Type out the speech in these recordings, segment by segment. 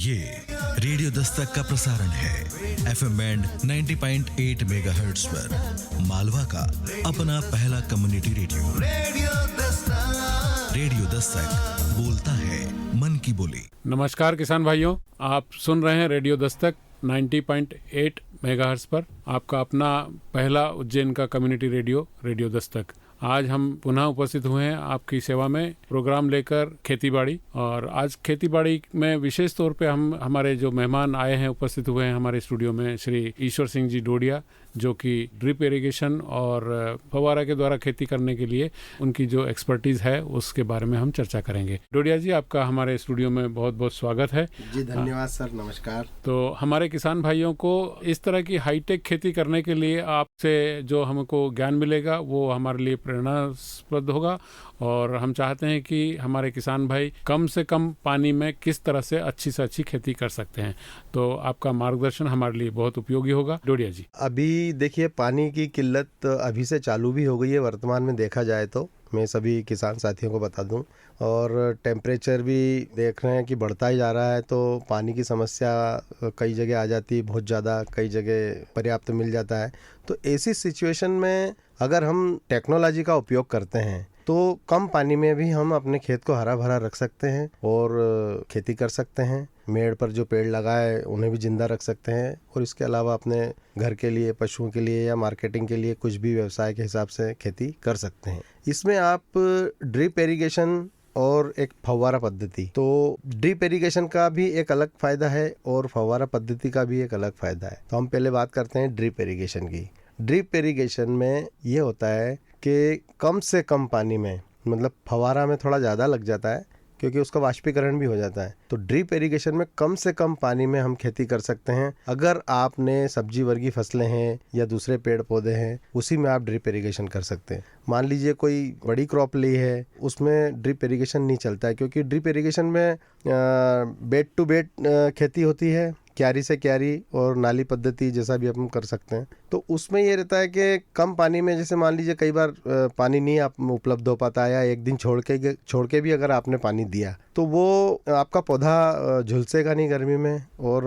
ये रेडियो दस्तक का प्रसारण है FM बैंड 90.8 मेगाहर्ट्ज पर मालवा का अपना पहला कम्युनिटी रेडियो। रेडियो दस्तक बोलता है मन की बोली। नमस्कार किसान भाइयों, आप सुन रहे हैं रेडियो दस्तक 90.8 मेगाहर्ट्ज पर आपका अपना पहला उज्जैन का कम्युनिटी रेडियो रेडियो दस्तक। आज हम पुनः उपस्थित हुए हैं आपकी सेवा में प्रोग्राम लेकर खेतीबाड़ी। और आज खेतीबाड़ी में विशेष तौर पे हमारे जो मेहमान आए हैं उपस्थित हुए हैं हमारे स्टूडियो में श्री ईश्वर सिंह जी डोडिया, जो कि ड्रिप इरिगेशन और फव्वारा के द्वारा खेती करने के लिए उनकी जो एक्सपर्टीज़ है उसके बारे में हम चर्चा करेंगे। डोडिया जी, आपका हमारे स्टूडियो में बहुत बहुत स्वागत है। जी धन्यवाद सर, नमस्कार। तो हमारे किसान भाइयों को इस तरह की हाईटेक खेती करने के लिए आपसे जो हमको ज्ञान मिलेगा वो हमारे लिए प्रेरणास्पद होगा। और हम चाहते हैं कि हमारे किसान भाई कम से कम पानी में किस तरह से अच्छी खेती कर सकते हैं। तो आपका मार्गदर्शन हमारे लिए बहुत उपयोगी होगा। डोडिया जी, अभी देखिए पानी की किल्लत अभी से चालू भी हो गई है। वर्तमान में देखा जाए तो मैं सभी किसान साथियों को बता दूं, और टेम्परेचर भी देख रहे हैं कि बढ़ता ही जा रहा है, तो पानी की समस्या कई जगह आ जाती है बहुत ज़्यादा, कई जगह पर्याप्त मिल जाता है। तो ऐसी सिचुएशन में अगर हम टेक्नोलॉजी का उपयोग करते हैं तो कम पानी में भी हम अपने खेत को हरा भरा रख सकते हैं और खेती कर सकते हैं। मेड़ पर जो पेड़ लगाए उन्हें भी जिंदा रख सकते हैं, और इसके अलावा अपने घर के लिए, पशुओं के लिए या मार्केटिंग के लिए कुछ भी व्यवसाय के हिसाब से खेती कर सकते हैं। इसमें आप ड्रिप इरिगेशन और एक फव्वारा पद्धति, तो ड्रिप इरिगेशन का भी एक अलग फायदा है और फव्वारा पद्धति का भी एक अलग फायदा है। तो हम पहले बात करते हैं ड्रिप इरिगेशन की। ड्रिप इरिगेशन में ये होता है कि कम से कम पानी में, मतलब फव्वारा में थोड़ा ज़्यादा लग जाता है क्योंकि उसका वाष्पीकरण भी हो जाता है। तो ड्रिप इरिगेशन में कम से कम पानी में हम खेती कर सकते हैं। अगर आपने सब्जी वर्गी फसलें हैं या दूसरे पेड़ पौधे हैं, उसी में आप ड्रिप इरिगेशन कर सकते हैं। मान लीजिए कोई बड़ी क्रॉप ली है, उसमें ड्रिप इरिगेशन नहीं चलता है क्योंकि ड्रिप इरिगेशन में बेड टू बेड खेती होती है, क्यारी से क्यारी और नाली पद्धति जैसा भी हम कर सकते हैं। तो उसमें ये रहता है कि कम पानी में, जैसे मान लीजिए कई बार पानी नहीं आप उपलब्ध हो पाता है, या एक दिन छोड़ के भी अगर आपने पानी दिया तो वो आपका पौधा झुलसेगा नहीं गर्मी में और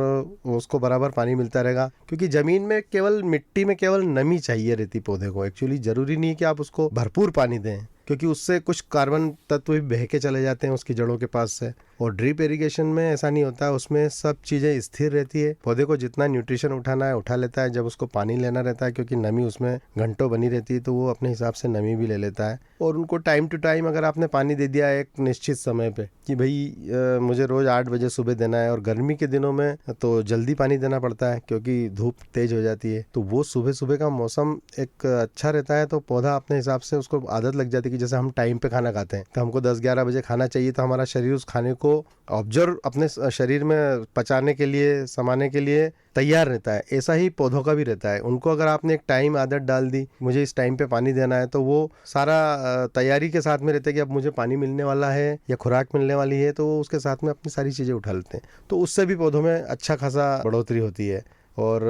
उसको बराबर पानी मिलता रहेगा। क्योंकि ज़मीन में केवल मिट्टी में केवल नमी चाहिए रहती पौधे को। एक्चुअली ज़रूरी नहीं कि आप उसको भरपूर पानी दें, क्योंकि उससे कुछ कार्बन तत्व भी बह के चले जाते हैं उसकी जड़ों के पास से। और ड्रिप इरिगेशन में ऐसा नहीं होता है, उसमें सब चीज़ें स्थिर रहती है। पौधे को जितना न्यूट्रिशन उठाना है उठा लेता है, जब उसको पानी लेना रहता है क्योंकि नमी उसमें घंटों बनी रहती है तो वो अपने हिसाब से नमी भी ले लेता है। और उनको टाइम टू टाइम अगर आपने पानी दे दिया एक निश्चित समय पे कि भाई मुझे रोज़ 8 बजे सुबह देना है, और गर्मी के दिनों में तो जल्दी पानी देना पड़ता है क्योंकि धूप तेज हो जाती है, तो वो सुबह सुबह का मौसम एक अच्छा रहता है। तो पौधा अपने हिसाब से उसको आदत लग जाती है कि जैसे हम टाइम पे खाना खाते हैं तो हमको 10-11 बजे खाना चाहिए, तो हमारा शरीर उस खाने को ऑब्जर्व अपने शरीर में पचाने के लिए, समाने के लिए तैयार रहता है। ऐसा ही पौधों का भी रहता है। उनको अगर आपने एक टाइम आदत डाल दी, मुझे इस टाइम पे पानी देना है, तो वो सारा तैयारी के साथ में रहता है कि अब मुझे पानी मिलने वाला है या खुराक मिलने वाली है, तो वो उसके साथ में अपनी सारी चीज़ें उठा लेते हैं। तो उससे भी पौधों में अच्छा खासा बढ़ोतरी होती है। और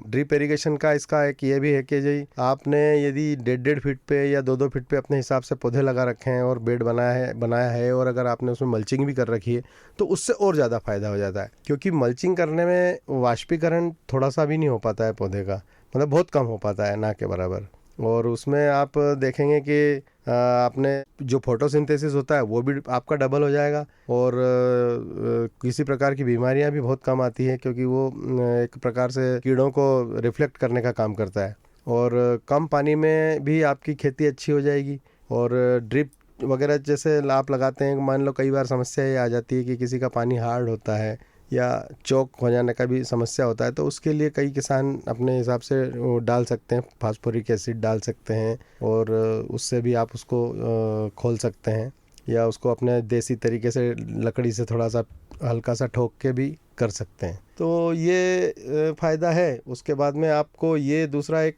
ड्रिप इरिगेशन का इसका एक ये भी है कि जी आपने यदि 1.5 फीट पे या 2-2 फीट पे अपने हिसाब से पौधे लगा रखे हैं और बेड बनाया है और अगर आपने उसमें मल्चिंग भी कर रखी है तो उससे और ज़्यादा फायदा हो जाता है। क्योंकि मल्चिंग करने में वाष्पीकरण थोड़ा सा भी नहीं हो पाता है पौधे का, मतलब बहुत कम हो पाता है, ना के बराबर। और उसमें आप देखेंगे कि आपने जो फोटोसिंथेसिस होता है वो भी आपका डबल हो जाएगा, और किसी प्रकार की बीमारियां भी बहुत कम आती है क्योंकि वो एक प्रकार से कीड़ों को रिफ्लेक्ट करने का काम करता है। और कम पानी में भी आपकी खेती अच्छी हो जाएगी। और ड्रिप वगैरह जैसे आप लगाते हैं, मान लो कई बार समस्या ये आ जाती है कि किसी का पानी हार्ड होता है या चौक हो जाने का भी समस्या होता है, तो उसके लिए कई किसान अपने हिसाब से वो डाल सकते हैं, फास्फोरिक एसिड डाल सकते हैं, और उससे भी आप उसको खोल सकते हैं, या उसको अपने देसी तरीके से लकड़ी से थोड़ा सा हल्का सा ठोक के भी कर सकते हैं। तो ये फ़ायदा है। उसके बाद में आपको ये दूसरा एक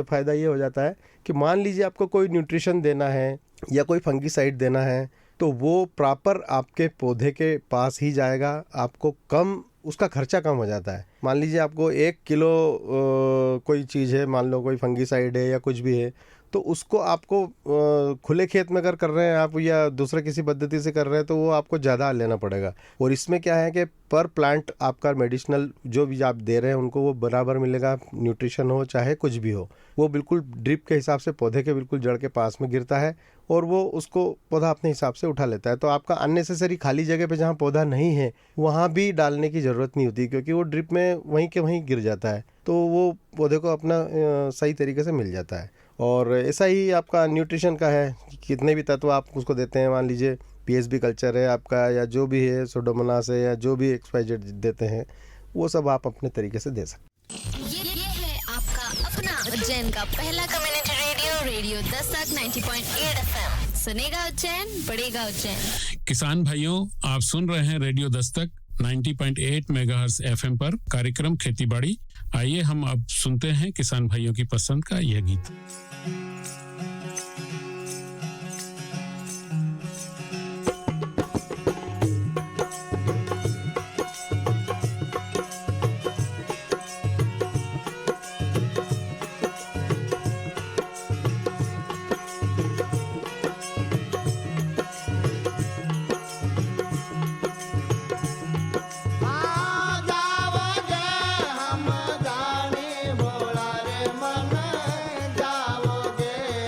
फ़ायदा ये हो जाता है कि मान लीजिए आपको कोई न्यूट्रिशन देना है या कोई फंगीसाइड देना है, तो वो प्रॉपर आपके पौधे के पास ही जाएगा। आपको कम, उसका खर्चा कम हो जाता है। मान लीजिए आपको 1 किलो कोई चीज़ है, मान लो कोई फंगीसाइड है या कुछ भी है, तो उसको आपको खुले खेत में अगर कर रहे हैं आप या दूसरे किसी पद्धति से कर रहे हैं तो वो आपको ज़्यादा लेना पड़ेगा। और इसमें क्या है कि पर प्लांट आपका मेडिसिनल जो भी आप दे रहे हैं उनको वो बराबर मिलेगा, न्यूट्रिशन हो चाहे कुछ भी हो, वो बिल्कुल ड्रिप के हिसाब से पौधे के बिल्कुल जड़ के पास में गिरता है और वो उसको पौधा अपने हिसाब से उठा लेता है। तो आपका अननेसेसरी खाली जगह पे जहाँ पौधा नहीं है वहाँ भी डालने की ज़रूरत नहीं होती, क्योंकि वो ड्रिप में वहीं के वहीं गिर जाता है, तो वो पौधे को अपना सही तरीके से मिल जाता है। और ऐसा ही आपका न्यूट्रिशन का है, कितने भी तत्व आप उसको देते हैं, मान लीजिए पीएसबी कल्चर है आपका या जो भी है सुडोमोनास है या जो भी एक्सवाइजेड देते हैं, वो सब आप अपने तरीके से दे सकते हैं। ये है आपका अपना उज्जैन का पहला community radio, radio Dastak 90.8 FM। सुनेगा उज्जैन, बढ़ेगा उज्जैन। किसान भाइयों, आप सुन रहे हैं रेडियो दस्तक 90.8 मेगाहर्ट्ज एफएम पर कार्यक्रम खेतीबाड़ी। आइए हम अब सुनते हैं किसान भाइयों की पसंद का यह गीत। जाओगे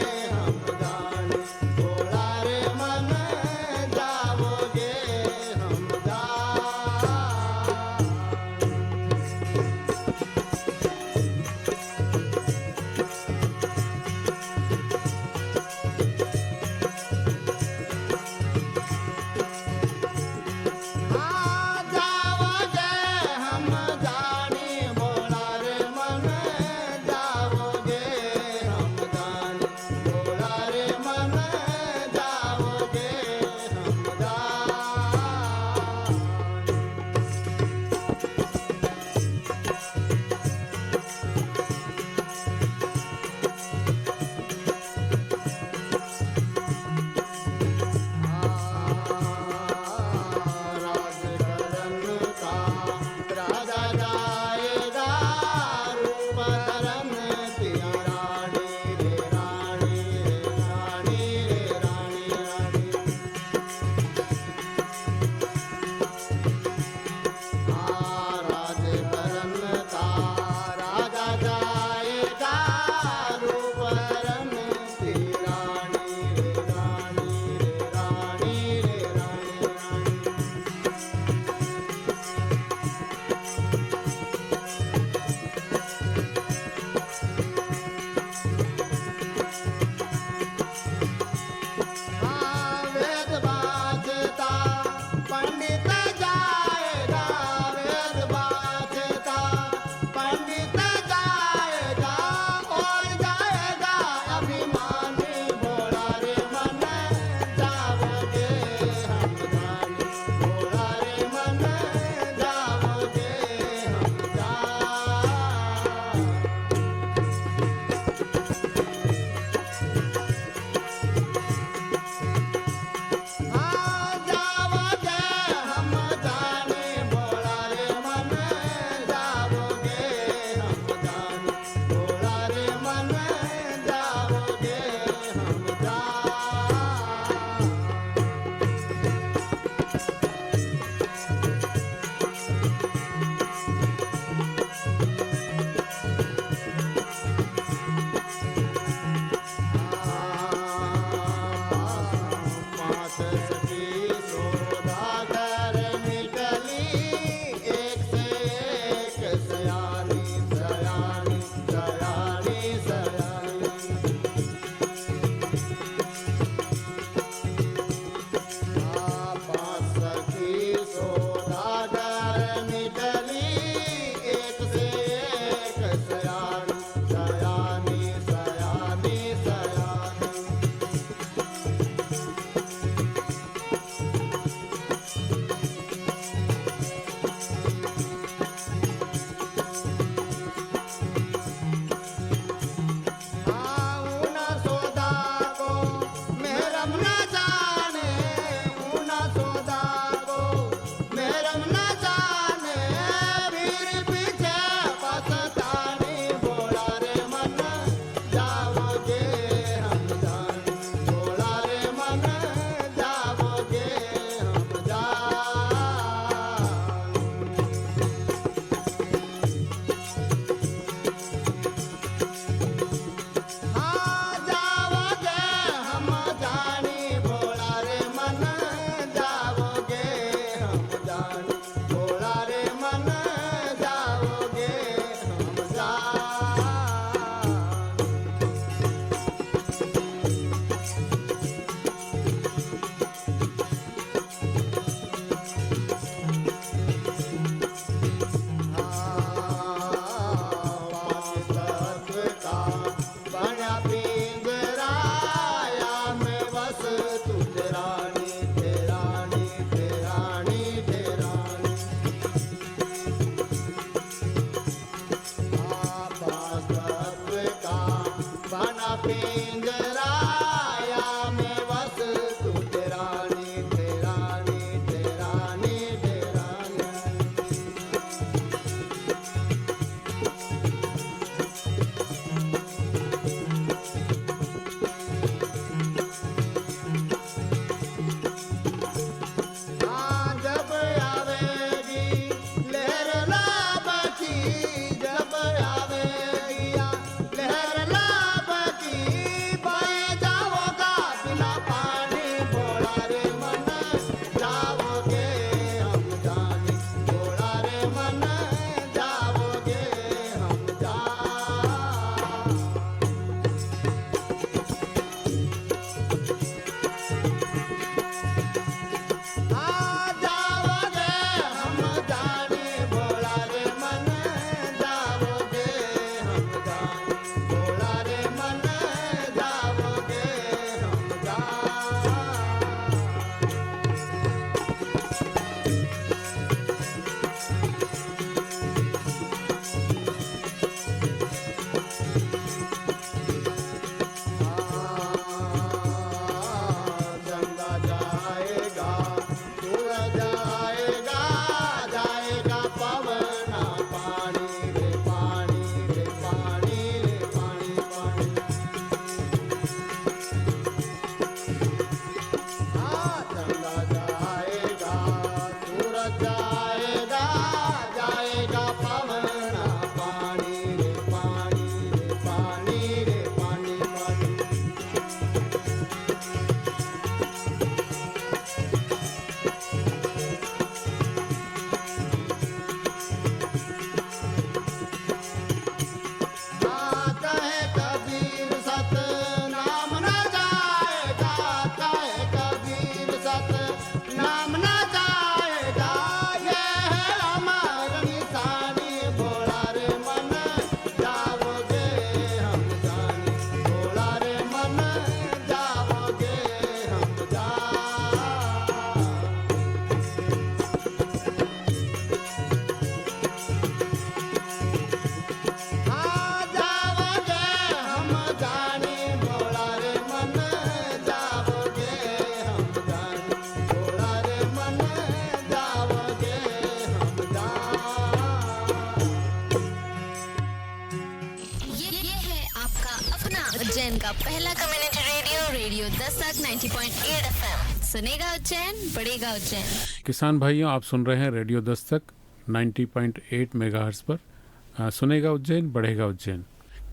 पहला community radio radio Dastak 90.8 FM। सुनेगा उज्जैन, बढ़ेगा उज्जैन। किसान भाइयों, आप सुन रहे हैं रेडियो दस्तक 90.8 मेगाहर्ट्ज़ पर। सुनेगा उज्जैन, बढ़ेगा उज्जैन।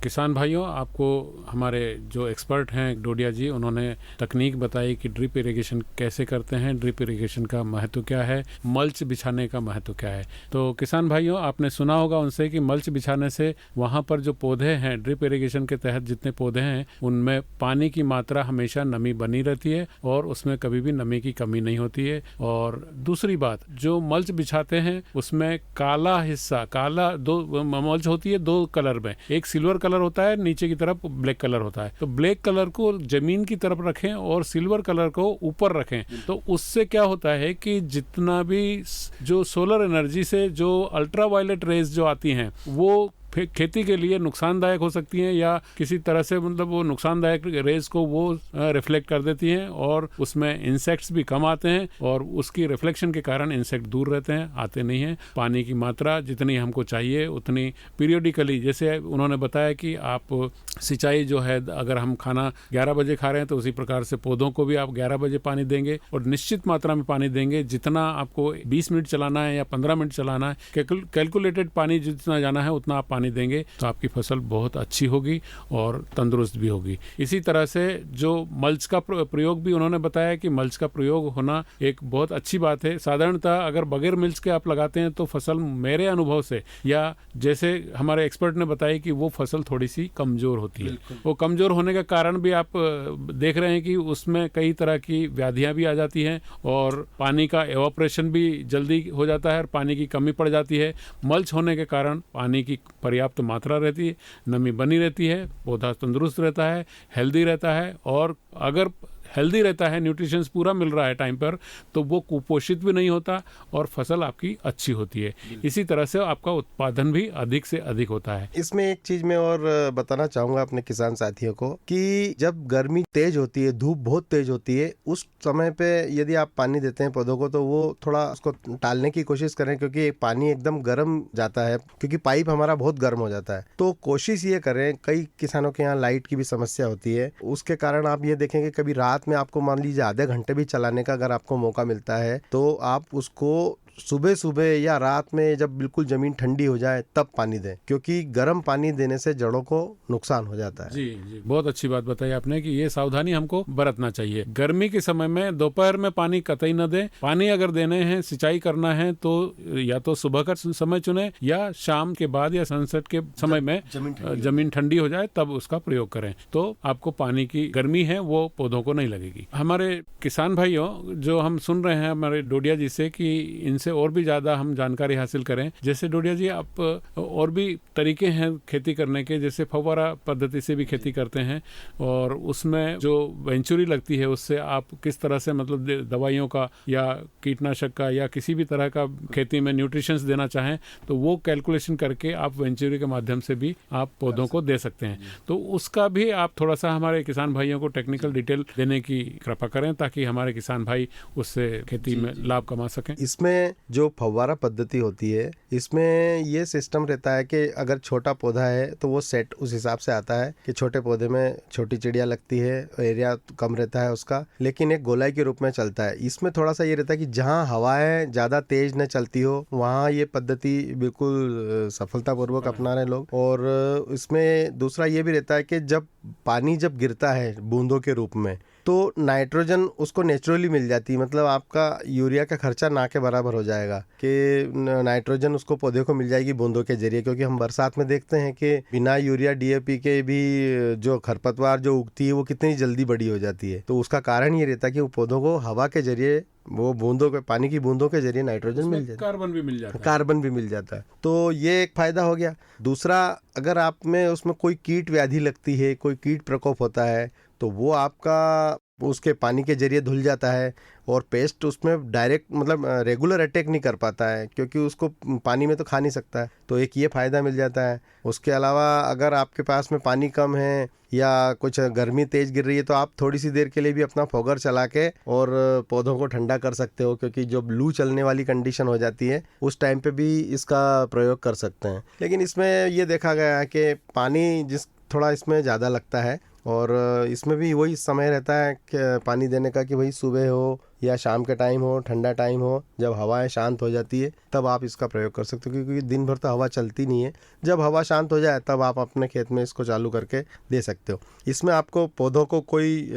किसान भाइयों, आपको हमारे जो एक्सपर्ट हैं डोडिया जी, उन्होंने तकनीक बताई कि ड्रिप इरिगेशन कैसे करते हैं, ड्रिप इरिगेशन का महत्व क्या है, मल्च बिछाने का महत्व क्या है। तो किसान भाइयों, आपने सुना होगा उनसे कि मल्च बिछाने से वहाँ पर जो पौधे हैं, ड्रिप इरिगेशन के तहत जितने पौधे हैं, उनमें पानी की मात्रा हमेशा नमी बनी रहती है और उसमें कभी भी नमी की कमी नहीं होती है। और दूसरी बात, जो मल्च बिछाते हैं उसमें काला हिस्सा, काला दो मल्च होती है दो कलर में, एक सिल्वर कलर होता है, नीचे की तरफ ब्लैक कलर होता है। तो ब्लैक कलर को जमीन की तरफ रखें और सिल्वर कलर को ऊपर रखें। तो उससे क्या होता है कि जितना भी जो सोलर एनर्जी से जो अल्ट्रावायलेट रेज जो आती हैं वो खेती के लिए नुकसानदायक हो सकती हैं, या किसी तरह से मतलब वो नुकसानदायक रेज को वो रिफ्लेक्ट कर देती हैं और उसमें इंसेक्ट्स भी कम आते हैं और उसकी रिफ्लेक्शन के कारण इंसेक्ट दूर रहते हैं, आते नहीं हैं। पानी की मात्रा जितनी हमको चाहिए उतनी पीरियडिकली, जैसे उन्होंने बताया कि आप सिंचाई जो है, अगर हम खाना 11 बजे खा रहे हैं तो उसी प्रकार से पौधों को भी आप 11 बजे पानी देंगे और निश्चित मात्रा में पानी देंगे। जितना आपको 20 मिनट चलाना है या 15 मिनट चलाना है, कैलकुलेटेड पानी जितना जाना है उतना आप पानी देंगे तो आपकी फसल बहुत अच्छी होगी और तंदुरुस्त भी होगी। इसी तरह से जो मल्च का प्रयोग भी उन्होंने बताया कि मल्च का प्रयोग होना एक बहुत अच्छी बात है। साधारणतः अगर बगैर मल्च के आप लगाते हैं तो फसल, मेरे अनुभव से या जैसे हमारे एक्सपर्ट ने बताया कि वो फसल थोड़ी सी कमजोर होती है। वो कमजोर होने का कारण भी आप देख रहे हैं कि उसमें कई तरह की व्याधियां भी आ जाती हैं और पानी का एवापोरेशन भी जल्दी हो जाता है और पानी की कमी पड़ जाती है। मल्च होने के कारण पानी की पर्याप्त मात्रा रहती है, नमी बनी रहती है, पौधा तंदुरुस्त रहता है, हेल्दी रहता है और अगर हेल्दी रहता है, न्यूट्रिशंस पूरा मिल रहा है टाइम पर, तो वो कुपोषित भी नहीं होता और फसल आपकी अच्छी होती है। इसी तरह से आपका उत्पादन भी अधिक से अधिक होता है। इसमें एक चीज मैं और बताना चाहूंगा अपने किसान साथियों को कि जब गर्मी तेज होती है, धूप बहुत तेज होती है, उस समय पे यदि आप पानी देते हैं पौधों को तो वो थोड़ा उसको टालने की कोशिश करें, क्योंकि पानी एकदम गर्म जाता है, क्योंकि पाइप हमारा बहुत गर्म हो जाता है। तो कोशिश ये करें, कई किसानों के यहाँ लाइट की भी समस्या होती है, उसके कारण आप ये देखेंगे कभी रात में आपको मान लीजिए आधे घंटे भी चलाने का अगर आपको मौका मिलता है तो आप उसको सुबह सुबह या रात में जब बिल्कुल जमीन ठंडी हो जाए तब पानी दें, क्योंकि गर्म पानी देने से जड़ों को नुकसान हो जाता है। जी, बहुत अच्छी बात बताई आपने कि ये सावधानी हमको बरतना चाहिए। गर्मी के समय में दोपहर में पानी कतई न दें। पानी अगर देने हैं, सिंचाई करना है तो या तो सुबह का समय चुने या शाम के बाद या सनसेट के समय में जमीन ठंडी हो जाए तब उसका प्रयोग करें, तो आपको पानी की गर्मी है वो पौधों को नहीं लगेगी। हमारे किसान भाइयों, जो हम सुन रहे हैं हमारे डोडिया जी से कि इनसे और भी ज्यादा हम जानकारी हासिल करें, जैसे डोडिया जी आप और भी तरीके हैं खेती करने के, जैसे फव्वारा पद्धति से भी खेती करते हैं और उसमें जो वेंचुरी लगती है उससे आप किस तरह से मतलब दवाइयों का या कीटनाशक का या किसी भी तरह का खेती में न्यूट्रिशंस देना चाहें तो वो कैलकुलेशन करके आप वेंचुरी के माध्यम से भी आप पौधों को दे सकते हैं। तो उसका भी आप थोड़ा सा हमारे किसान भाइयों को टेक्निकल डिटेल देने की कृपा करें ताकि हमारे किसान भाई उससे खेती में लाभ कमा सकें। इसमें जो फव्वारा पद्धति होती है, इसमें ये सिस्टम रहता है कि अगर छोटा पौधा है तो वो सेट उस हिसाब से आता है कि छोटे पौधे में छोटी चिड़िया लगती है, एरिया कम रहता है उसका, लेकिन एक गोलाई के रूप में चलता है। इसमें थोड़ा सा ये रहता है कि जहाँ हवाएं ज़्यादा तेज न चलती हो वहाँ ये पद्धति बिल्कुल सफलतापूर्वक अपना रहे लोग। और इसमें दूसरा ये भी रहता है कि जब पानी जब गिरता है बूंदों के रूप में तो नाइट्रोजन उसको नेचुरली मिल जाती है, मतलब आपका यूरिया का खर्चा ना के बराबर हो जाएगा कि नाइट्रोजन उसको पौधे को मिल जाएगी बूंदों के जरिए। क्योंकि हम बरसात में देखते हैं कि बिना यूरिया डीएपी के भी जो खरपतवार जो उगती है वो कितनी जल्दी बड़ी हो जाती है। तो उसका कारण ये रहता है कि वो पौधों को हवा के जरिए, वो बूंदों के पानी की बूंदों के जरिए नाइट्रोजन मिल जाता है, कार्बन भी मिल जाता है। तो ये एक फायदा हो गया। दूसरा, अगर आप में उसमें कोई कीट व्याधि लगती है, कोई कीट प्रकोप होता है तो वो आपका उसके पानी के जरिए धुल जाता है और पेस्ट उसमें डायरेक्ट मतलब रेगुलर अटैक नहीं कर पाता है, क्योंकि उसको पानी में तो खा नहीं सकता है। तो एक ये फ़ायदा मिल जाता है। उसके अलावा अगर आपके पास में पानी कम है या कुछ गर्मी तेज़ गिर रही है तो आप थोड़ी सी देर के लिए भी अपना फोगर चला के और पौधों को ठंडा कर सकते हो, क्योंकि जब लू चलने वाली कंडीशन हो जाती है उस टाइम पे भी इसका प्रयोग कर सकते हैं। लेकिन इसमें ये देखा गया है कि पानी जिस थोड़ा इसमें ज़्यादा लगता है और इसमें भी वही समय रहता है कि पानी देने का कि भाई सुबह हो या शाम के टाइम हो, ठंडा टाइम हो, जब हवाएं शांत हो जाती है तब आप इसका प्रयोग कर सकते हो, क्योंकि दिन भर तो हवा चलती नहीं है। जब हवा शांत हो जाए तब आप अपने खेत में इसको चालू करके दे सकते हो। इसमें आपको पौधों को कोई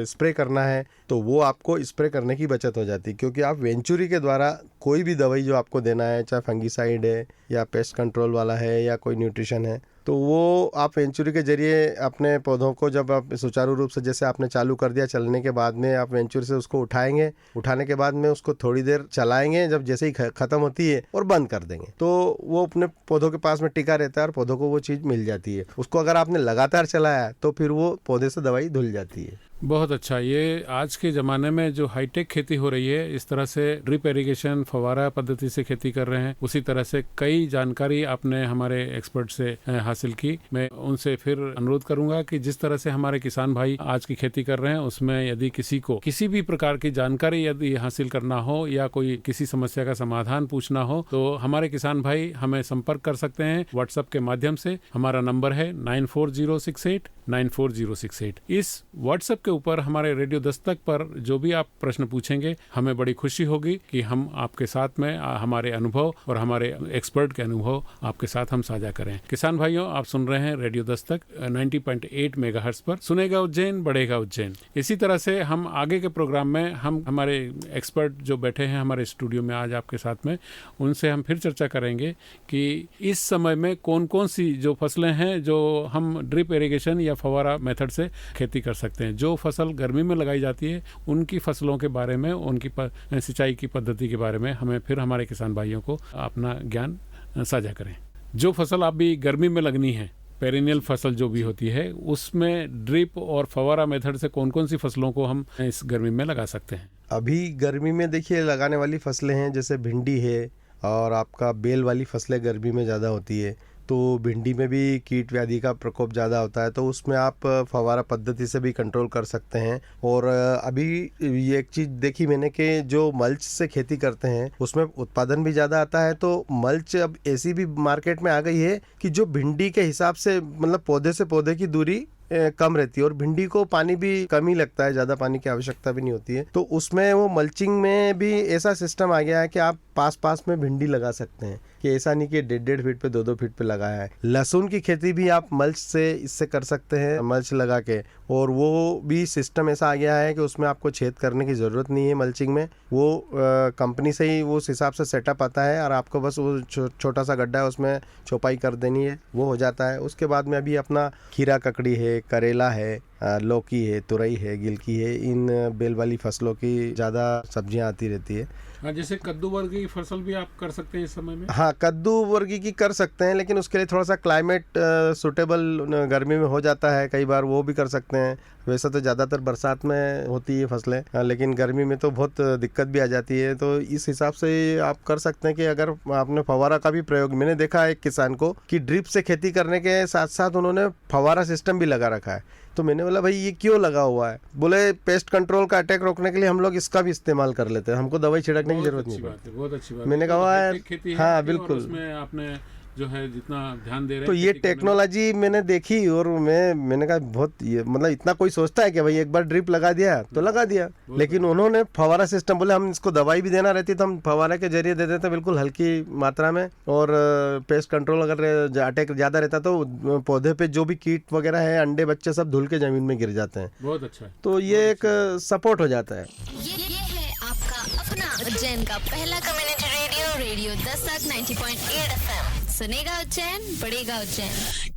स्प्रे करना है तो वो आपको स्प्रे करने की बचत हो जाती है, क्योंकि आप वेंचुरी के द्वारा कोई भी दवाई जो आपको देना है, चाहे फंगीसाइड है या पेस्ट कंट्रोल वाला है या कोई न्यूट्रिशन है, तो वो आप वेंचुरी के जरिए अपने पौधों को जब आप सुचारू रूप से, जैसे आपने चालू कर दिया, चलने के बाद में आप वेंचुरी से उसको उठाएंगे, उठाने के बाद में उसको थोड़ी देर चलाएंगे, जब जैसे ही खत्म होती है और बंद कर देंगे, तो वो अपने पौधों के पास में टिका रहता है और पौधों को वो चीज़ मिल जाती है। उसको अगर आपने लगातार चलाया तो फिर वो पौधे से दवाई धुल जाती है। बहुत अच्छा। ये आज के ज़माने में जो हाईटेक खेती हो रही है, इस तरह से ड्रिप इरिगेशन, फवारा पद्धति से खेती कर रहे हैं, उसी तरह से कई जानकारी आपने हमारे एक्सपर्ट से हासिल की। मैं उनसे फिर अनुरोध करूंगा कि जिस तरह से हमारे किसान भाई आज की खेती कर रहे हैं, उसमें यदि किसी को किसी भी प्रकार की जानकारी यदि हासिल करना हो या कोई किसी समस्या का समाधान पूछना हो, तो हमारे किसान भाई हमें संपर्क कर सकते हैं व्हाट्सएप के माध्यम से। हमारा नंबर है 9406894068। इस व्हाट्सएप के ऊपर हमारे रेडियो दस्तक पर जो भी आप प्रश्न पूछेंगे, हमें बड़ी खुशी होगी कि हम आपके साथ में हमारे अनुभव और हमारे एक्सपर्ट के अनुभव आपके साथ हम साझा करें। किसान भाइयों, आप सुन रहे हैं रेडियो दस्तक 90.8 मेगाहर्ट्ज पर। सुनेगा उज्जैन, बढ़ेगा उज्जैन। इसी तरह से हम आगे के प्रोग्राम में हम हमारे एक्सपर्ट जो बैठे हैं हमारे स्टूडियो में आज आपके साथ में, उनसे हम फिर चर्चा करेंगे कि इस समय में कौन कौन सी जो फसलें हैं जो हम ड्रिप इरिगेशन या फवारा मेथड से खेती कर सकते हैं। जो फसल गर्मी में लगाई जाती है उनकी फसलों के बारे में, उनकी सिंचाई की पद्धति के बारे में हमें फिर हमारे किसान भाइयों को अपना ज्ञान साझा करें। जो फसल आप भी गर्मी में लगनी है, पेरिनियल फसल जो भी होती है, उसमें ड्रिप और फवारा मेथड से कौन कौन सी फसलों को हम इस गर्मी में लगा सकते हैं? अभी गर्मी में देखिए लगाने वाली फसलें हैं, जैसे भिंडी है और आपका बेल वाली फसलें गर्मी में ज़्यादा होती है, तो भिंडी में भी कीट व्याधि का प्रकोप ज़्यादा होता है, तो उसमें आप फवारा पद्धति से भी कंट्रोल कर सकते हैं। और अभी ये एक चीज़ देखी मैंने कि जो मल्च से खेती करते हैं उसमें उत्पादन भी ज़्यादा आता है। तो मल्च अब ऐसी भी मार्केट में आ गई है कि जो भिंडी के हिसाब से, मतलब पौधे से पौधे की दूरी कम रहती है और भिंडी को पानी भी कम ही लगता है, ज़्यादा पानी की आवश्यकता भी नहीं होती है। तो उसमें वो मल्चिंग में भी ऐसा सिस्टम आ गया है कि आप पास पास में भिंडी लगा सकते हैं, कि ऐसा नहीं कि 1.5 फीट पे 2-2 फीट पे लगाया है। लहसुन की खेती भी आप मल्च से इससे कर सकते हैं, मल्च लगा के, और वो भी सिस्टम ऐसा आ गया है कि उसमें आपको छेद करने की ज़रूरत नहीं है। मल्चिंग में वो कंपनी से ही वो उस हिसाब से सेटअप आता है और आपको बस वो छोटा सा गड्ढा है, उसमें चौपाई कर देनी है, वो हो जाता है। उसके बाद में अभी अपना खीरा ककड़ी है, करेला है, लौकी है, तुरई है, गिलकी है, इन बेल वाली फसलों की ज़्यादा सब्जियां आती रहती है। हाँ, जैसे कद्दू वर्गी की फसल भी आप कर सकते हैं इस समय में? हाँ, कद्दू वर्गी की कर सकते हैं, लेकिन उसके लिए थोड़ा सा क्लाइमेट सूटेबल गर्मी में हो जाता है, कई बार वो भी कर सकते हैं। वैसे तो ज़्यादातर बरसात में होती है फसलें, लेकिन गर्मी में तो बहुत दिक्कत भी आ जाती है। तो इस हिसाब से आप कर सकते हैं कि अगर आपने फवारा का भी प्रयोग, मैंने देखा है एक किसान को कि ड्रिप से खेती करने के साथ साथ उन्होंने फवारा सिस्टम भी लगा रखा है। तो मैंने बोला भाई ये क्यों लगा हुआ है? बोले पेस्ट कंट्रोल का अटैक रोकने के लिए हम लोग इसका भी इस्तेमाल कर लेते हैं, हमको दवाई छिड़कने की जरूरत नहीं पड़ती। बहुत अच्छी बात। मैंने कहा है, हाँ बिल्कुल, उसमें आपने जो है जितना ध्यान दे रहे हैं, तो ये टेक्नोलॉजी मैंने देखी और मैंने कहा बहुत, मतलब इतना कोई सोचता है कि भाई एक बार ड्रिप लगा दिया तो लगा दिया, लेकिन उन्होंने फवारा सिस्टम, बोले हम इसको दवाई भी देना रहती तो हम फवारा के जरिए दे देते बिल्कुल हल्की मात्रा में, और पेस्ट कंट्रोल अगर अटैक ज़्यादा रहता तो पौधे पे जो भी कीट वगैरह है, अंडे बच्चे सब धुल के जमीन में गिर जाते हैं। बहुत अच्छा है। तो ये एक सपोर्ट हो जाता है। ये है आपका अपना उज्जैन का पहला कम्युनिटी रेडियो दस्तक 90.8 FM। सुनेगा उज्जैन, बढ़ेगा उज्जैन।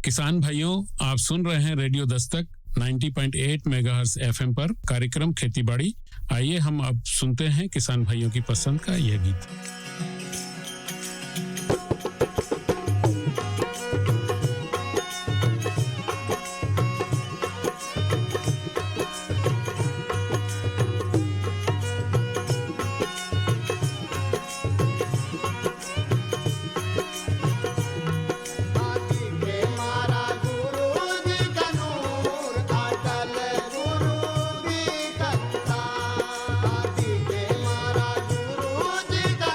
किसान भाइयों, आप सुन रहे हैं रेडियो दस्तक 90.8 मेगाहर्ट्ज FM पर कार्यक्रम खेतीबाड़ी। आइए हम अब सुनते हैं किसान भाइयों की पसंद का यह गीत। गुरु जी का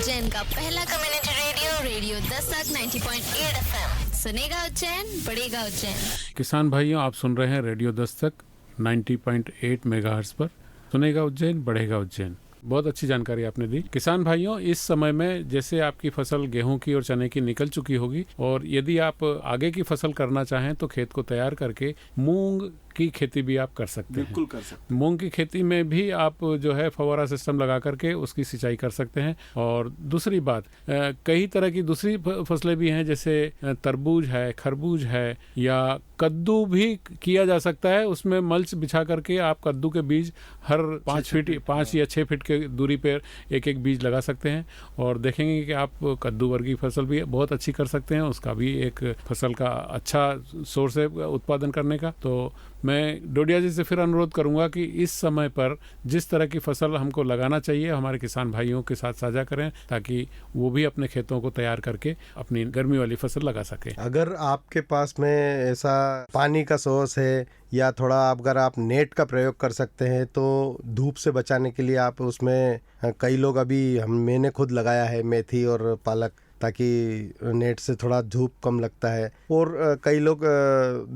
उज्जैन का पहला community radio radio Dastak 90.8 FM। सुनेगा उज्जैन, बढ़ेगा उज्जैन। किसान भाइयों, आप सुन रहे हैं रेडियो दस्तक 90.8 मेगाहर्ट्ज पर। सुनेगा उज्जैन, बढ़ेगा उज्जैन। बहुत अच्छी जानकारी आपने दी। किसान भाइयों, इस समय में जैसे आपकी फसल गेहूं की और चने की निकल चुकी होगी और यदि आप आगे की फसल करना चाहें तो खेत को तैयार करके मूंग की खेती भी आप कर सकते हैं। बिल्कुल कर सकते हैं। मूंग की खेती में भी आप जो है फव्वारा सिस्टम लगा करके उसकी सिंचाई कर सकते हैं। और दूसरी बात, कई तरह की दूसरी फसलें भी हैं, जैसे तरबूज है, खरबूज है, या कद्दू भी किया जा सकता है। उसमें मल्च बिछा करके आप कद्दू के बीज हर 5 या 6 फीट के दूरी पर एक एक बीज लगा सकते हैं और देखेंगे कि आप कद्दू वर्गी फसल भी बहुत अच्छी कर सकते हैं। उसका भी एक फसल का अच्छा सोर्स है उत्पादन करने का। तो मैं डोडिया जी से फिर अनुरोध करूंगा कि इस समय पर जिस तरह की फसल हमको लगाना चाहिए हमारे किसान भाइयों के साथ साझा करें, ताकि वो भी अपने खेतों को तैयार करके अपनी गर्मी वाली फसल लगा सकें। अगर आपके पास में ऐसा पानी का सोर्स है या थोड़ा अगर आप नेट का प्रयोग कर सकते हैं तो धूप से बचाने के लिए आप उसमें कई लोग मैंने खुद लगाया है मेथी और पालक, ताकि नेट से थोड़ा धूप कम लगता है। और कई लोग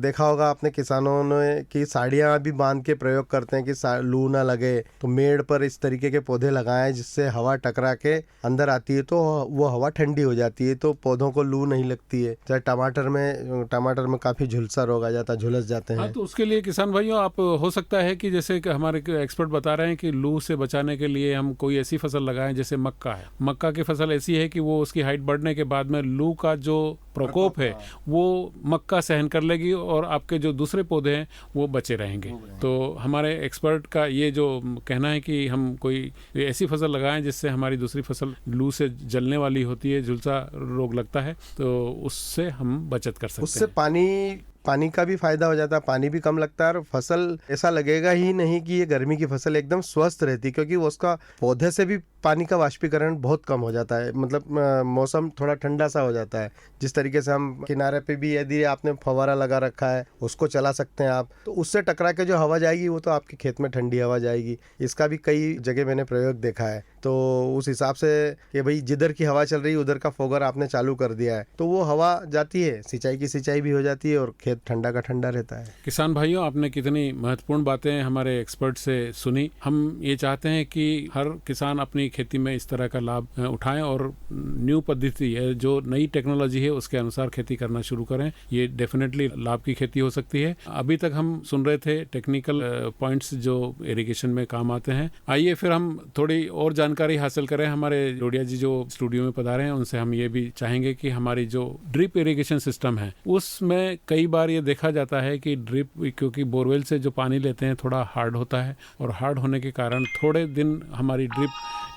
देखा होगा आपने किसानों ने कि साड़ियाँ भी बांध के प्रयोग करते हैं कि लू ना लगे, तो मेड़ पर इस तरीके के पौधे लगाएं जिससे हवा टकरा के अंदर आती है तो वो हवा ठंडी हो जाती है, तो पौधों को लू नहीं लगती है। चाहे टमाटर में काफ़ी झुलसा रोग आ जाता है, झुलस जाते हैं। हाँ, तो उसके लिए किसान भाइयों आप हो सकता है कि जैसे कि हमारे एक्सपर्ट बता रहे हैं कि लू से बचाने के लिए हम कोई ऐसी फसल लगाएं जैसे मक्का है। मक्का की फसल ऐसी है कि वो उसकी हाइट बढ़ने के बाद में लू का जो प्रकोप है वो मक्का सहन कर लेगी और आपके जो दूसरे पौधे हैं वो बचे रहेंगे। तो हमारे एक्सपर्ट का ये जो कहना है कि हम कोई ऐसी फसल लगाएं जिससे हमारी दूसरी फसल लू से जलने वाली होती है, झुलसा रोग लगता है, तो उससे हम बचत कर सकते हैं। उससे पानी का भी फायदा हो जाता है, पानी भी कम लगता है और फसल ऐसा लगेगा ही नहीं कि ये गर्मी की फसल एकदम स्वस्थ रहती, क्योंकि उसका पौधे से भी पानी का वाष्पीकरण बहुत कम हो जाता है। मतलब मौसम थोड़ा ठंडा सा हो जाता है। जिस तरीके से हम किनारे पे भी यदि आपने फव्वारा लगा रखा है उसको चला सकते हैं आप, तो उससे टकरा के जो हवा जाएगी वो तो आपके खेत में ठंडी हवा जाएगी। इसका भी कई जगह मैंने प्रयोग देखा है। तो उस हिसाब से कि भाई जिधर की हवा चल रही है उधर का फोगर आपने चालू कर दिया है तो वो हवा जाती है, सिंचाई की सिंचाई भी हो जाती है और खेत ठंडा का ठंडा रहता है। किसान भाइयों, आपने कितनी महत्वपूर्ण बातें हमारे एक्सपर्ट से सुनी। हम ये चाहते हैं कि हर किसान अपनी खेती में इस तरह का लाभ उठाएं और न्यू पद्धति है, जो नई टेक्नोलॉजी है उसके अनुसार खेती करना शुरू करें। ये डेफिनेटली लाभ की खेती हो सकती है। अभी तक हम सुन रहे थे टेक्निकल पॉइंट्स जो इरिगेशन में काम आते हैं। आइए फिर हम थोड़ी और जानकारी हासिल करें। हमारे डोडिया जी जो स्टूडियो में पधारे हैं उनसे हम ये भी चाहेंगे कि हमारी जो ड्रिप इरिगेशन सिस्टम है उसमें कई बार ये देखा जाता है कि ड्रिप, क्योंकि बोरवेल से जो पानी लेते हैं थोड़ा हार्ड होता है और हार्ड होने के कारण थोड़े दिन हमारी ड्रिप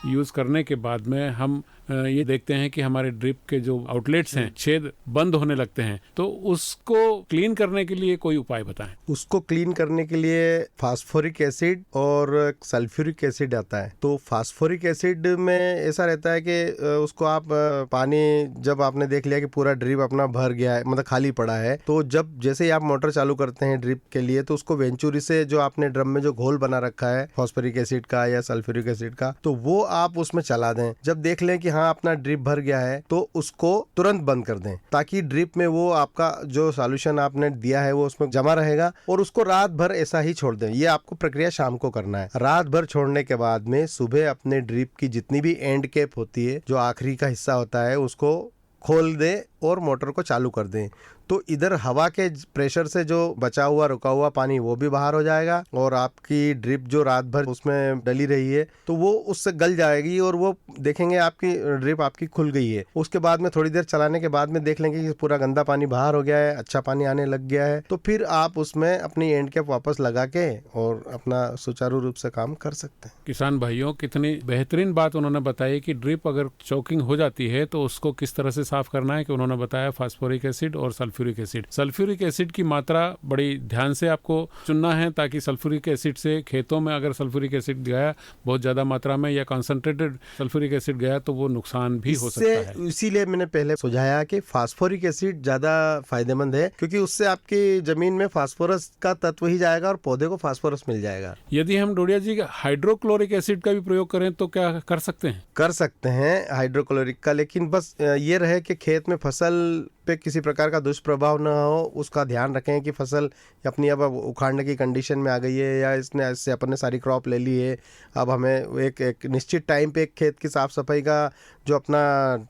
यूज़ करने के बाद में हम ये देखते हैं कि हमारे ड्रिप के जो आउटलेट्स हैं छेद बंद होने लगते हैं। तो उसको क्लीन करने के लिए कोई उपाय बताएं। उसको क्लीन करने के लिए फास्फोरिक एसिड और सल्फ्यूरिक एसिड आता है। तो फास्फोरिक एसिड में ऐसा रहता है कि उसको आप पानी जब आपने देख लिया कि पूरा ड्रिप अपना भर गया है, मतलब खाली पड़ा है, तो जब जैसे ही आप मोटर चालू करते हैं ड्रिप के लिए तो उसको वेंचुरी से जो आपने ड्रम में जो घोल बना रखा है फास्फोरिक एसिड का या सल्फ्यूरिक एसिड का, तो वो आप उसमें चला दें। जब देख लें कि हाँ अपना ड्रिप भर गया है तो उसको तुरंत बंद कर दें, ताकि ड्रिप में वो आपका जो सॉल्यूशन आपने दिया है वो उसमें जमा रहेगा और उसको रात भर ऐसा ही छोड़ दें। ये आपको प्रक्रिया शाम को करना है। रात भर छोड़ने के बाद में सुबह अपने ड्रिप की जितनी भी एंड कैप होती है, जो आखिरी का हिस्सा होता है, उसको खोल दें और मोटर को चालू कर दें। तो इधर हवा के प्रेशर से जो बचा हुआ रुका हुआ पानी वो भी बाहर हो जाएगा और आपकी ड्रिप जो रात भर उसमें डली रही है तो वो उससे गल जाएगी और वो देखेंगे आपकी ड्रिप आपकी खुल गई है। उसके बाद में थोड़ी देर चलाने के बाद में देख लेंगे कि पूरा गंदा पानी बाहर हो गया है, अच्छा पानी आने लग गया है, तो फिर आप उसमें अपनी एंड कैप वापस लगा के और अपना सुचारू रूप से काम कर सकते हैं। किसान भाइयों, कितनी बेहतरीन बात उन्होंने बताई कि ड्रिप अगर चौकिंग हो जाती है तो उसको किस तरह से साफ करना है, कि उन्होंने बताया फास्फोरिक एसिड और सल्फ्यूरिक एसिड। सल्फ्यूरिक एसिड की मात्रा बड़ी ध्यान से आपको चुनना है, ताकि सल्फ्यूरिक एसिड से खेतों में अगर सल्फ्यूरिक एसिड गया बहुत ज़्यादा मात्रा में या कॉन्सेंट्रेटेड सल्फ्यूरिक एसिड गया तो वो नुकसान भी हो सकता है। इसीलिए मैंने पहले सुझाया कि फास्फोरिक एसिड ज़्यादा फायदेमंद है, क्योंकि उससे आपकी जमीन में फास्फोरस का तत्व ही जाएगा और पौधे को फास्फोरस मिल जाएगा। यदि हम डोडिया जी हाइड्रोक्लोरिक एसिड का भी प्रयोग करें तो क्या कर सकते हैं? कर सकते हैं हाइड्रोक्लोरिक का, लेकिन बस ये रहे कि खेत में फसल पे किसी प्रकार का दुष्प्रभाव न हो, उसका ध्यान रखें कि फसल अपनी अब उखाड़ने की कंडीशन में आ गई है या इससे अपन ने सारी क्रॉप ले ली है, अब हमें एक निश्चित टाइम पे एक खेत की साफ़ सफाई का जो अपना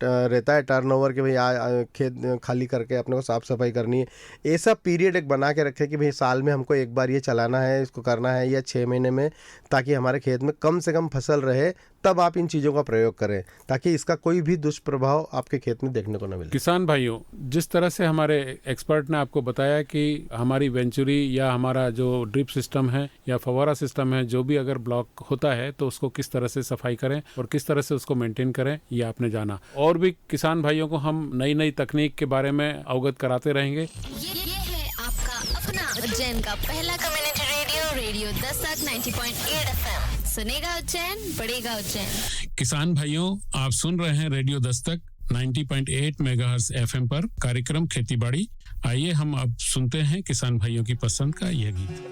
रहता है टर्नओवर कि भाई खेत खाली करके अपने को साफ़ सफाई करनी है, ऐसा पीरियड एक बना के रखें कि भाई साल में हमको एक बार ये चलाना है, इसको करना है, या 6 महीने में, ताकि हमारे खेत में कम से कम फसल रहे, तब आप इन चीज़ों का प्रयोग करें ताकि इसका कोई भी दुष्प्रभाव आपके खेत में देखने को न मिले। किसान भाइयों, जिस तरह से हमारे एक्सपर्ट ने आपको बताया कि हमारी वेंचुरी या हमारा जो ड्रिप सिस्टम है या फव्वारा सिस्टम है, जो भी अगर ब्लॉक होता है तो उसको किस तरह से सफाई करें और किस तरह से उसको मेंटेन करें, ये आपने जाना। और भी किसान भाइयों को हम नई नई तकनीक के बारे में अवगत कराते रहेंगे। ये है आपका अपना उज्जैन का पहला community radio, radio Dastak 90.8 FM। सुनेगा उज्जैन, बढ़ेगा उज्जैन। किसान भाइयों, आप सुन रहे हैं रेडियो दस्तक 90.8 मेगाहर्ट्ज एफएम पर कार्यक्रम खेती बाड़ी। आइए हम अब सुनते हैं किसान भाइयों की पसंद का यह गीत।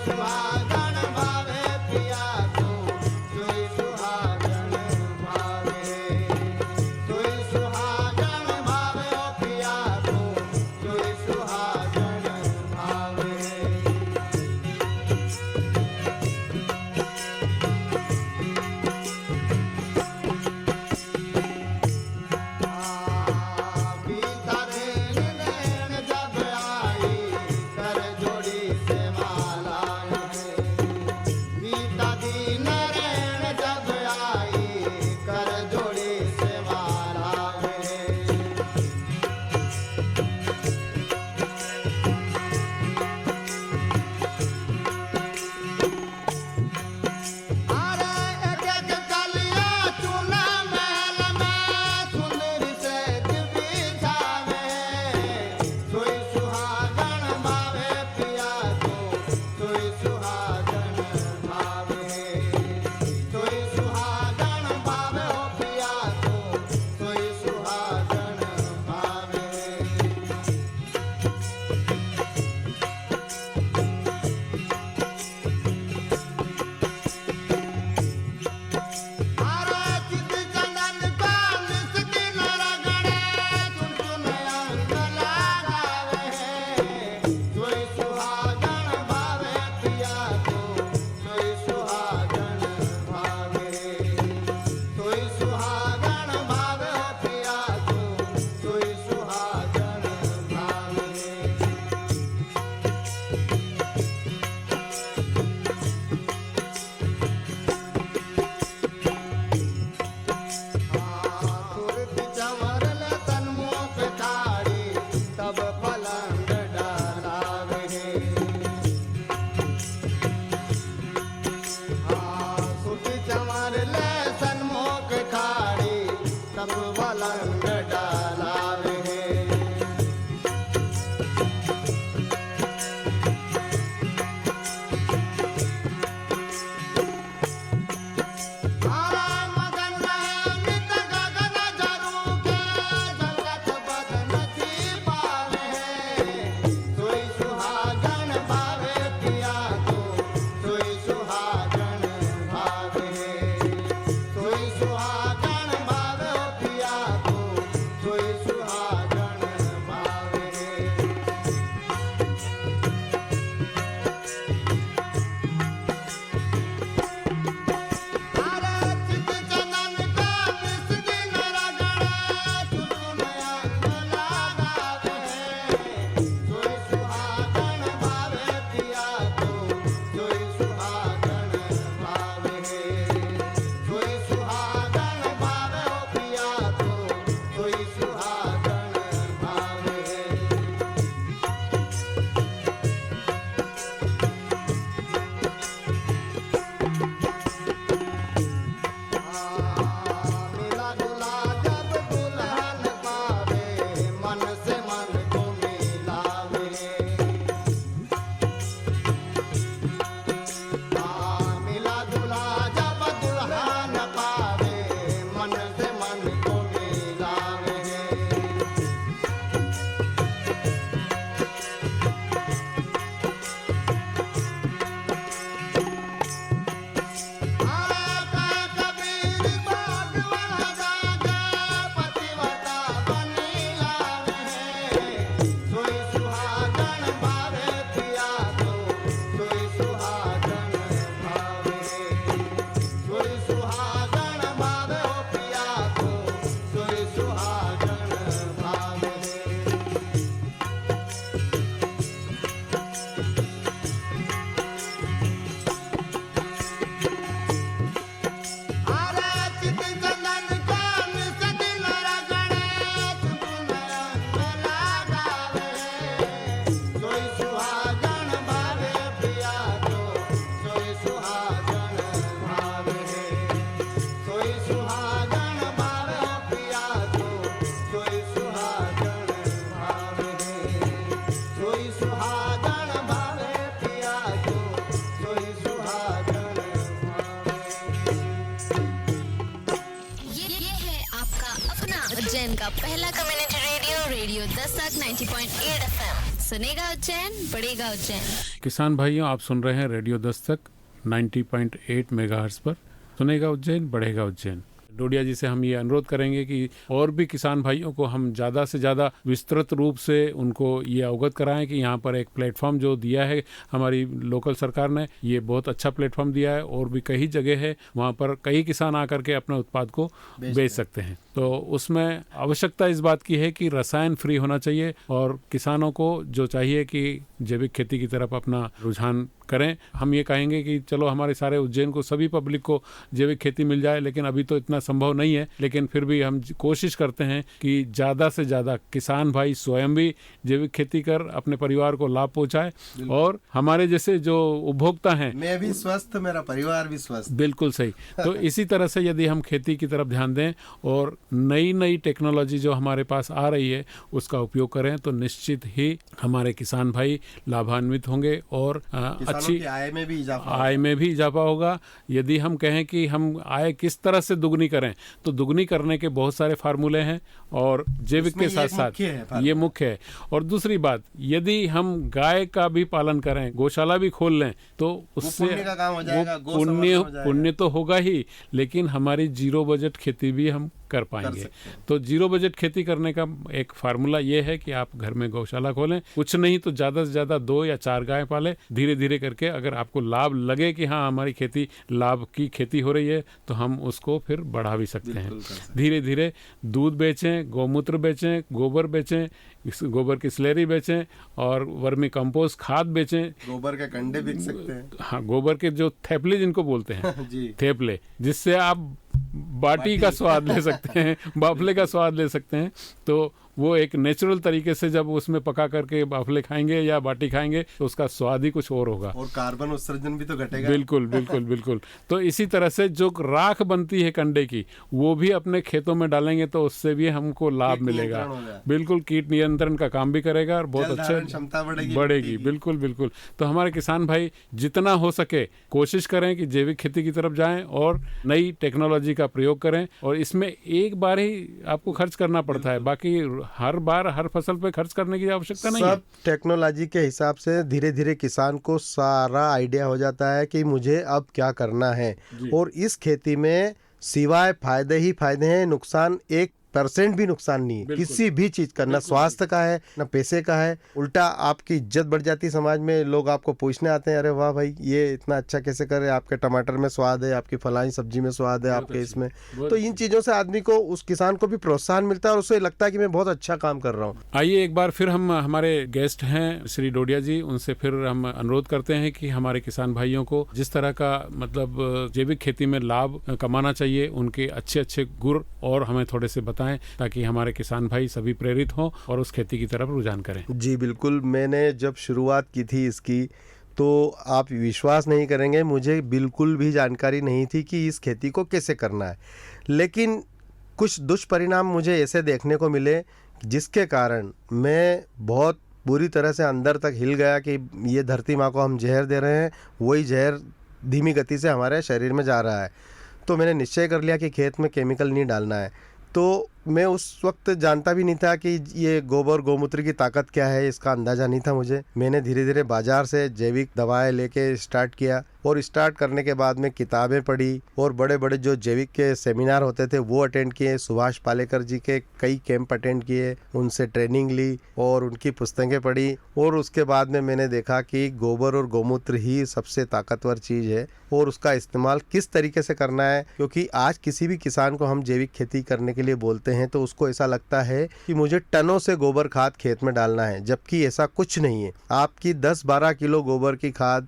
सुहागण भावे पिया सब वलंग डालावे उज्जैन का पहला community radio radio Dastak 90.8 FM। सुनेगा उज्जैन, बढ़ेगा उज्जैन। किसान भाइयों, आप सुन रहे हैं रेडियो दस्तक 90.8 मेगाहर्ट्ज पर। सुनेगा उज्जैन, बढ़ेगा उज्जैन। डोडिया जी से हम ये अनुरोध करेंगे कि और भी किसान भाइयों को हम ज़्यादा से ज़्यादा विस्तृत रूप से उनको ये अवगत कराएं कि यहाँ पर एक प्लेटफॉर्म जो दिया है हमारी लोकल सरकार ने, ये बहुत अच्छा प्लेटफॉर्म दिया है और भी कई जगह है वहाँ पर कई किसान आकर के अपने उत्पाद को बेच सकते हैं। तो उसमें आवश्यकता इस बात की है कि रसायन फ्री होना चाहिए और किसानों को जो चाहिए कि जैविक खेती की तरफ अपना रुझान करें। हम ये कहेंगे कि चलो हमारे सारे उज्जैन को, सभी पब्लिक को जैविक खेती मिल जाए, लेकिन अभी तो इतना संभव नहीं है। लेकिन फिर भी हम कोशिश करते हैं कि ज़्यादा से ज़्यादा किसान भाई स्वयं भी जैविक खेती कर अपने परिवार को लाभ पहुँचाए और हमारे जैसे जो उपभोक्ता हैं, मैं भी स्वस्थ, मेरा परिवार भी स्वस्थ। बिल्कुल सही। तो इसी तरह से यदि हम खेती की तरफ ध्यान दें और नई नई टेक्नोलॉजी जो हमारे पास आ रही है उसका उपयोग करें तो निश्चित ही हमारे किसान भाई लाभान्वित होंगे और अच्छी आय में भी इजाफा होगा। यदि हम कहें कि हम आय किस तरह से दुगनी करें तो दुगनी करने के बहुत सारे फार्मूले हैं और जैविक के साथ साथ ये मुख्य है। और दूसरी बात, यदि हम गाय का भी पालन करें, गौशाला भी खोल लें तो उससे पुण्य का काम हो जाएगा, पुण्य तो होगा ही, लेकिन हमारी जीरो बजट खेती भी हम कर पाएंगे। तो जीरो बजट खेती करने का एक फार्मूला ये है कि आप घर में गौशाला खोलें, कुछ नहीं तो ज़्यादा से ज़्यादा 2 या 4 गाय पालें। धीरे धीरे करके अगर आपको लाभ लगे कि हाँ हमारी खेती लाभ की खेती हो रही है तो हम उसको फिर बढ़ा भी सकते हैं। धीरे धीरे दूध बेचें, गौमूत्र बेचें, गोबर बेचें, गोबर की स्लरी बेचें और वर्मी कंपोस्ट खाद बेचें। गोबर के कंडे बिक सकते हैं। हाँ, गोबर के जो थैपले जिनको बोलते हैं थैपले, जिससे आप बाटी का स्वाद ले सकते हैं, बाफले का स्वाद ले सकते हैं। तो वो एक नेचुरल तरीके से जब उसमें पका करके बाफले खाएंगे या बाटी खाएंगे तो उसका स्वाद ही कुछ और होगा, और कार्बन उत्सर्जन भी तो घटेगा। बिल्कुल बिल्कुल बिल्कुल। तो इसी तरह से जो राख बनती है कंडे की, वो भी अपने खेतों में डालेंगे तो उससे भी हमको लाभ मिलेगा। बिल्कुल, कीट नियंत्रण का काम भी करेगा और बहुत अच्छा क्षमता बढ़ेगी। बिल्कुल बिल्कुल। तो हमारे किसान भाई जितना हो सके कोशिश करें कि जैविक खेती की तरफ जाएं और नई टेक्नोलॉजी का प्रयोग करें। और इसमें एक बार ही आपको खर्च करना पड़ता है, बाकी हर बार हर फसल पे खर्च करने की आवश्यकता नहीं है। सब टेक्नोलॉजी के हिसाब से धीरे धीरे किसान को सारा आइडिया हो जाता है कि मुझे अब क्या करना है। और इस खेती में सिवाय फायदे ही फायदे हैं, नुकसान 1% भी नुकसान नहीं है किसी भी चीज का, ना स्वास्थ्य का है ना पैसे का है। उल्टा आपकी इज्जत बढ़ जाती है समाज में, लोग आपको पूछने आते हैं, अरे वाह भाई ये इतना अच्छा कैसे करे, आपके टमाटर में स्वाद है, आपकी फलानी सब्जी में स्वाद है, आपके इसमें। तो इन चीजों से आदमी को, उस किसान को भी प्रोत्साहन मिलता है और उसे लगता है कि मैं बहुत अच्छा काम कर रहा हूँ। आइए एक बार फिर हम हमारे गेस्ट हैं श्री डोडिया जी, उनसे फिर हम अनुरोध करते हैं कि हमारे किसान भाइयों को जिस तरह का मतलब जैविक खेती में लाभ कमाना चाहिए, उनके अच्छे अच्छे गुर और हमें थोड़े से बताएं ताकि हमारे किसान भाई सभी प्रेरित हों और उस खेती की तरफ रुझान करें। जी बिल्कुल, मैंने जब शुरुआत की थी इसकी तो आप विश्वास नहीं करेंगे, मुझे बिल्कुल भी जानकारी नहीं थी कि इस खेती को कैसे करना है। लेकिन कुछ दुष्परिणाम मुझे ऐसे देखने को मिले जिसके कारण मैं बहुत बुरी तरह से अंदर तक हिल गया कि ये धरती माँ को हम जहर दे रहे हैं, वही जहर धीमी गति से हमारे शरीर में जा रहा है। तो मैंने निश्चय कर लिया कि खेत में केमिकल नहीं डालना है। तो मैं उस वक्त जानता भी नहीं था कि ये गोबर गौमूत्र की ताकत क्या है, इसका अंदाज़ा नहीं था मुझे। मैंने धीरे धीरे बाज़ार से जैविक दवाएं लेके स्टार्ट किया और स्टार्ट करने के बाद में किताबें पढ़ी और बड़े बड़े जो जैविक के सेमिनार होते थे वो अटेंड किए। सुभाष पालेकर जी के कई कैंप अटेंड किए, उनसे ट्रेनिंग ली और उनकी पुस्तकें पढ़ी। और उसके बाद में मैंने देखा कि गोबर और गौमूत्र ही सबसे ताकतवर चीज़ है और उसका इस्तेमाल किस तरीके से करना है। क्योंकि आज किसी भी किसान को हम जैविक खेती करने के लिए बोलते हैं तो उसको ऐसा लगता है कि मुझे टनों से गोबर खाद खेत में डालना है, जबकि ऐसा कुछ नहीं है। आपकी 10-12 किलो गोबर की खाद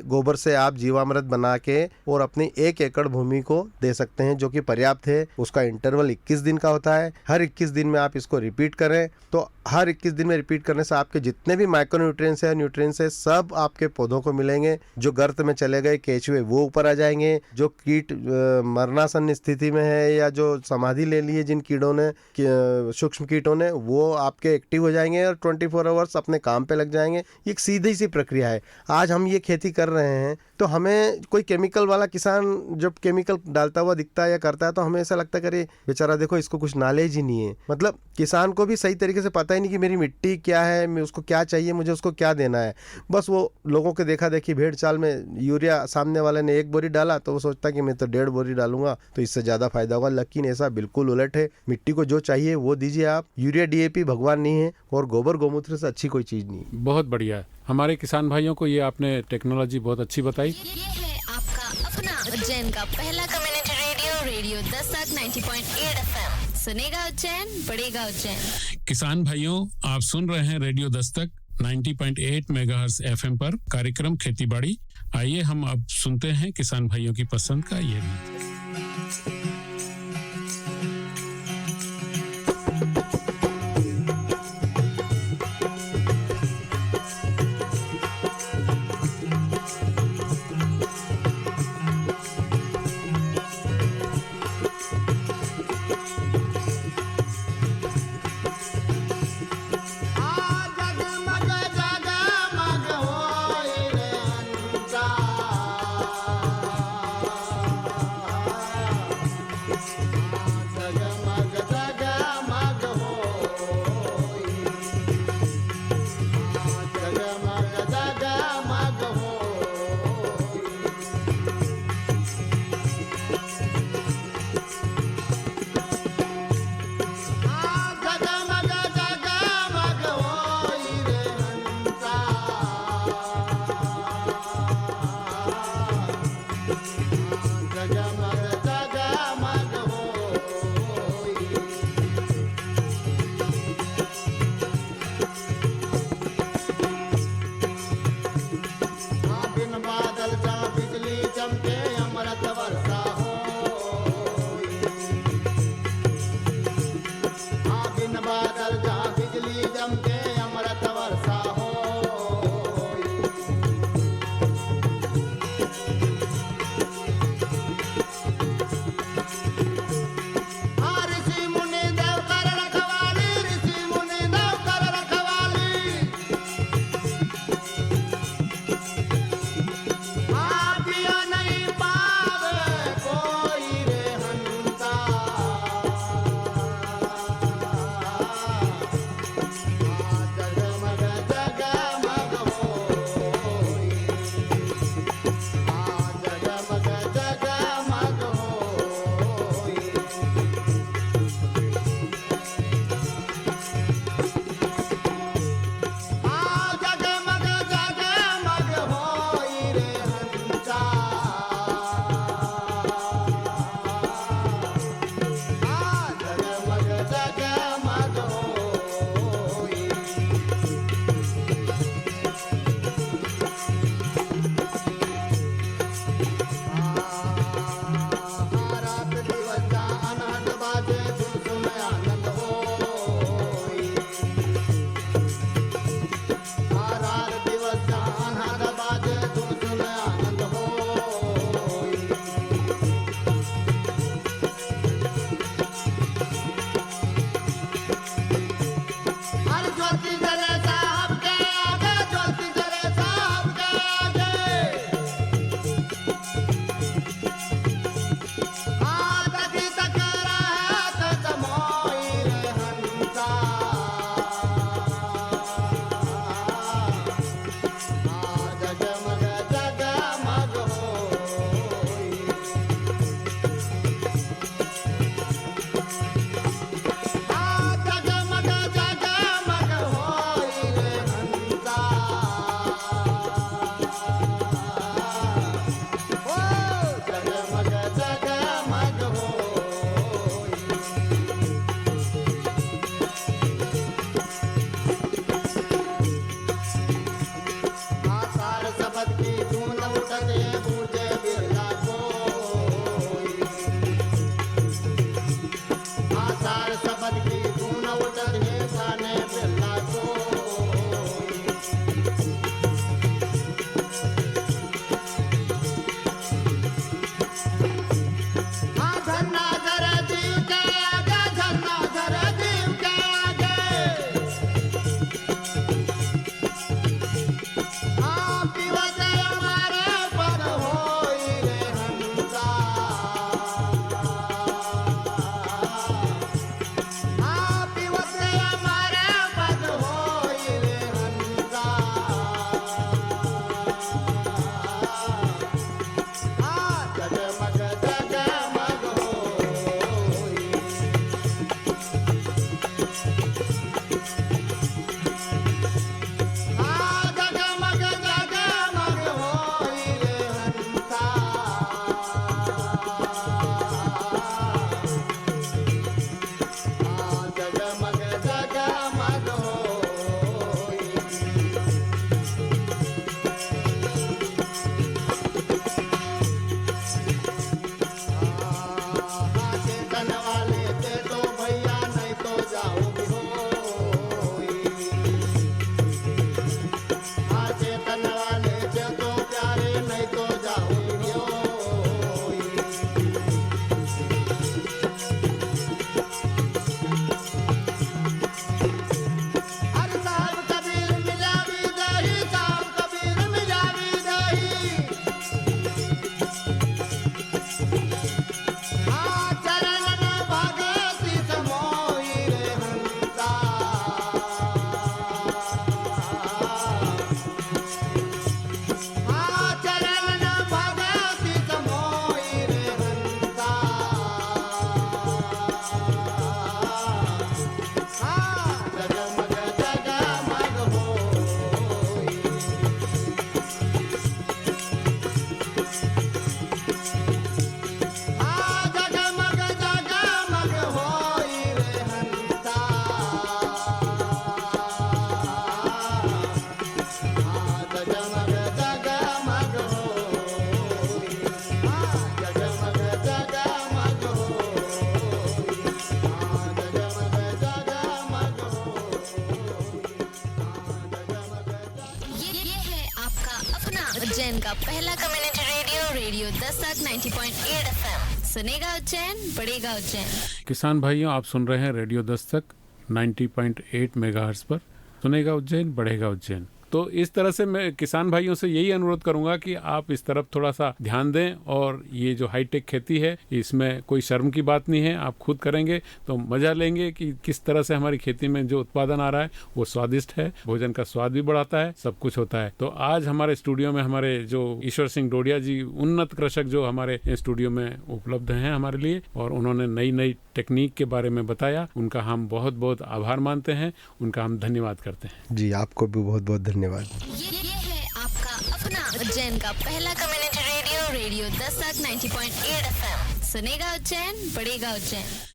गोबर से आप जीवामृत बना के और अपनी 1 एकड़ भूमि को दे सकते हैं, जो कि पर्याप्त है। उसका इंटरवल 21 दिन का होता है। हर 21 दिन में आप इसको रिपीट करें तो हर 21 दिन में रिपीट करने से आपके जितने भी माइक्रोन्यूट्रिएंट्स है, न्यूट्रिएंट्स है, सब आपके पौधों को मिलेंगे। जो गर्त में चले गए केचुए वो ऊपर आ जाएंगे, जो कीट मरणासन स्थिति में है या जो समाधि ले लिए जिन कीड़ों ने, सूक्ष्म कीटों ने, वो आपके एक्टिव हो जाएंगे और 24 आवर्स अपने काम पे लग जाएंगे। ये एक सीधी सी प्रक्रिया है। आज हम ये खेती कर रहे हैं तो हमें कोई केमिकल वाला किसान जब केमिकल डालता हुआ दिखता है या करता है तो हमें ऐसा लगता है कि अरे बेचारा देखो इसको कुछ नॉलेज ही नहीं है। मतलब किसान को भी सही तरीके से पता ही नहीं कि मेरी मिट्टी क्या है, मैं उसको क्या चाहिए, मुझे उसको क्या देना है। बस वो लोगों के देखा देखी भेड़ चाल में यूरिया सामने वाले ने 1 बोरी डाला तो वो सोचता है कि मैं तो 1.5 बोरी डालूंगा तो इससे ज़्यादा फायदा होगा। लेकिन ऐसा बिल्कुल उलट है। मिट्टी को जो चाहिए वो दीजिए आप। यूरिया DAP भगवान नहीं है और गोबर गौमूत्र से अच्छी कोई चीज़ नहीं। बहुत बढ़िया है। हमारे किसान भाइयों को ये आपने टेक्नोलॉजी बहुत अच्छी बताई। ये है आपका अपना उज्जैन का पहला community radio, radio Dastak 90.8 FM। सुनेगा उज्जैन, बढ़ेगा उज्जैन। किसान भाइयों, आप सुन रहे हैं रेडियो दस्तक 90.8 मेगाहर्ट्ज FM पर कार्यक्रम खेती बाड़ी। आइए हम अब सुनते हैं किसान भाइयों की पसंद का ये गीत। पहला community radio radio Dastak 90.8 FM। सुनेगा उज्जैन, बढ़ेगा उज्जैन। किसान भाइयों, आप सुन रहे हैं रेडियो दस्तक 90.8 मेगाहर्ट्ज पर। सुनेगा उज्जैन, बढ़ेगा उज्जैन। तो इस तरह से मैं किसान भाइयों से यही अनुरोध करूंगा कि आप इस तरफ थोड़ा सा ध्यान दें, और ये जो हाईटेक खेती है इसमें कोई शर्म की बात नहीं है। आप खुद करेंगे तो मजा लेंगे कि किस तरह से हमारी खेती में जो उत्पादन आ रहा है वो स्वादिष्ट है, भोजन का स्वाद भी बढ़ाता है, सब कुछ होता है। तो आज हमारे स्टूडियो में हमारे जो ईश्वर सिंह डोडिया जी, उन्नत कृषक, जो हमारे स्टूडियो में उपलब्ध हैं हमारे लिए, और उन्होंने नई नई टेक्निक के बारे में बताया। उनका हम बहुत बहुत आभार मानते हैं, उनका हम धन्यवाद करते हैं। जी, आपको भी बहुत बहुत धन्यवाद। ये है आपका अपना उज्जैन का पहला community radio radio Dastak 90.8 FM। सुनेगा उज्जैन, बढ़ेगा उज्जैन।